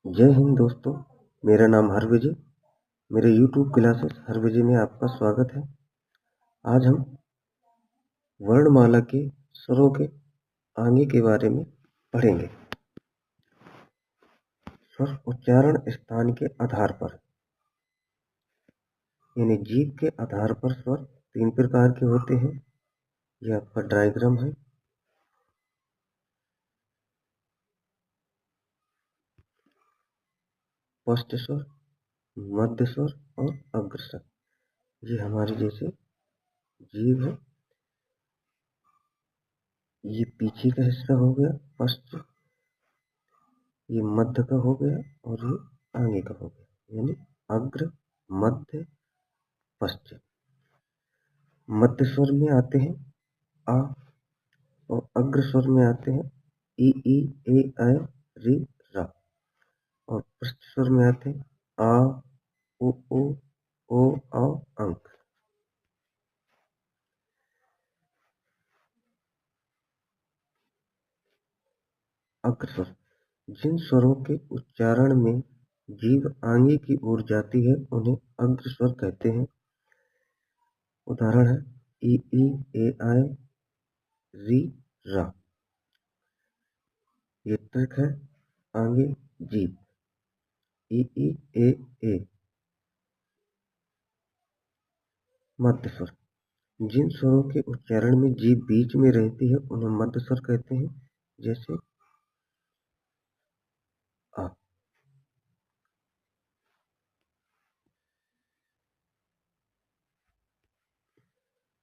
जय हिंद दोस्तों। मेरा नाम हरविजय। मेरे YouTube क्लासेस हरविजय में आपका स्वागत है। आज हम वर्णमाला के स्वरों के आगे के बारे में पढ़ेंगे। स्वर उच्चारण स्थान के आधार पर, यानी जीभ के आधार पर स्वर 3 प्रकार के होते हैं। यह आपका डायग्राम है। स्पष्ट स्वर, मध्य स्वर और अग्र स्वर। ये हमारी जैसे जीभ है। ये पीछे का हिस्सा हो गया स्पष्ट, ये मध्य का हो गया और ये आगे का हो गया, यानी अग्र, मध्य, पश्चिम। मध्य स्वर में आते हैं आ और अग्र स्वर में आते हैं ई ए ऐ री रा, और पश्च स्वर में आते हैं आ ओ औ अंक। अग्र स्वर, जिन स्वरों के उच्चारण में जीभ आगे की ओर जाती है उन्हें अग्र स्वर कहते हैं। उदाहरण है ई ए ऐ री रा। ये ट्रिक है आगे जीभ ई ए। मध्य स्वर, जिन स्वरों के उच्चारण में जीभ बीच में रहती है उन्हें मध्य स्वर कहते हैं। जैसे आ।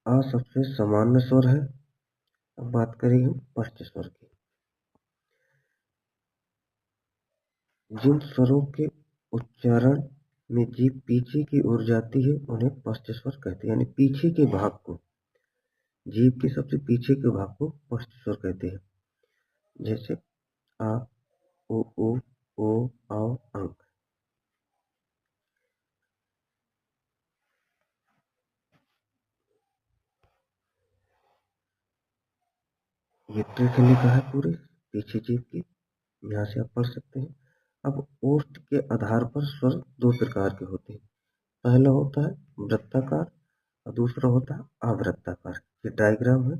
आ सबसे सामान्य स्वर है। अब बात करेंगे हम स्पष्ट स्वर की। जिन स्वरों के उच्चारण में जीभ पीछे की ओर जाती है उन्हें स्पष्ट स्वर कहते हैं, यानी पीछे के भाग को, जीभ के सबसे पीछे के भाग को स्पष्ट स्वर कहते हैं। जैसे आ ओ औ अंक। ये ट्रिक लिखा है पूरे पीछे जीभ की, यहाँ से आप पढ़ सकते हैं। अब ओष्ठ के आधार पर स्वर 2 प्रकार के होते हैं। पहला होता है वृत्ताकार और दूसरा होता है अवृत्ताकार। ये डायग्राम है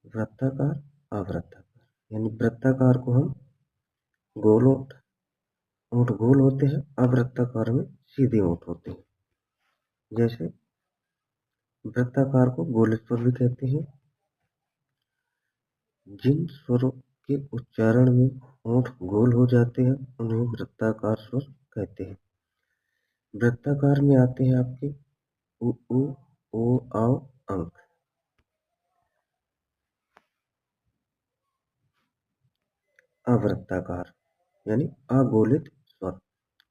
वृत्ताकार, अवृत्ताकार। यानी वृत्ताकार को हम गोल ओंठ गोल होते हैं, अवृत्ताकार में सीधे ओंठ होते हैं। जैसे वृत्ताकार को गोल स्वर भी कहते हैं। जिन स्वरों के उच्चारण में ओंठ गोल हो जाते हैं उन्हें वृत्ताकार स्वर कहते हैं। वृत्ताकार में आते हैं आपके उ ओ औ अंक। अवृत्ताकार यानी अगोलित स्वर,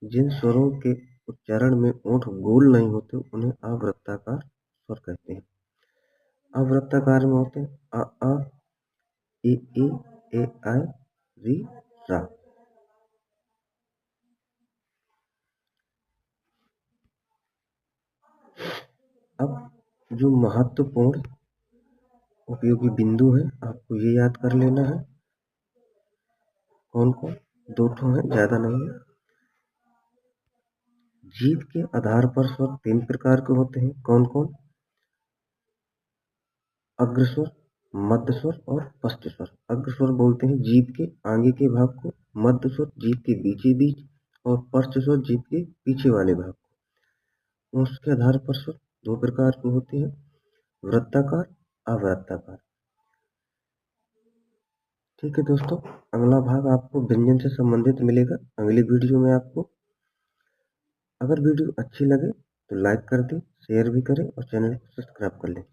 जिन स्वरों के उच्चारण में ओंठ गोल नहीं होते उन्हें अवृत्ताकार स्वर कहते हैं। अवृत्ताकार में होते हैं अ ए ऐ री रा। अब जो महत्वपूर्ण उपयोगी बिंदु है आपको ये याद कर लेना है। कौन कौन? 2 ठो है, ज्यादा नहीं है। जीभ के आधार पर स्वर 3 प्रकार के होते हैं। कौन कौन? अग्र स्वर, मध्य स्वर और पश्च स्वर। अग्र स्वर बोलते हैं जीभ के आगे के भाग को, मध्य स्वर जीभ के बीचे बीच और पश्च स्वर जीभ के पीछे वाले भाग को। उसके आधार पर स्वर 2 प्रकार के होते हैं, वृत्ताकार, अवृत्ताकार। ठीक है दोस्तों, अगला भाग आपको व्यंजन से संबंधित मिलेगा अगली वीडियो में आपको। अगर वीडियो अच्छी लगे तो लाइक कर दें, शेयर भी करें और चैनल को सब्सक्राइब कर लें।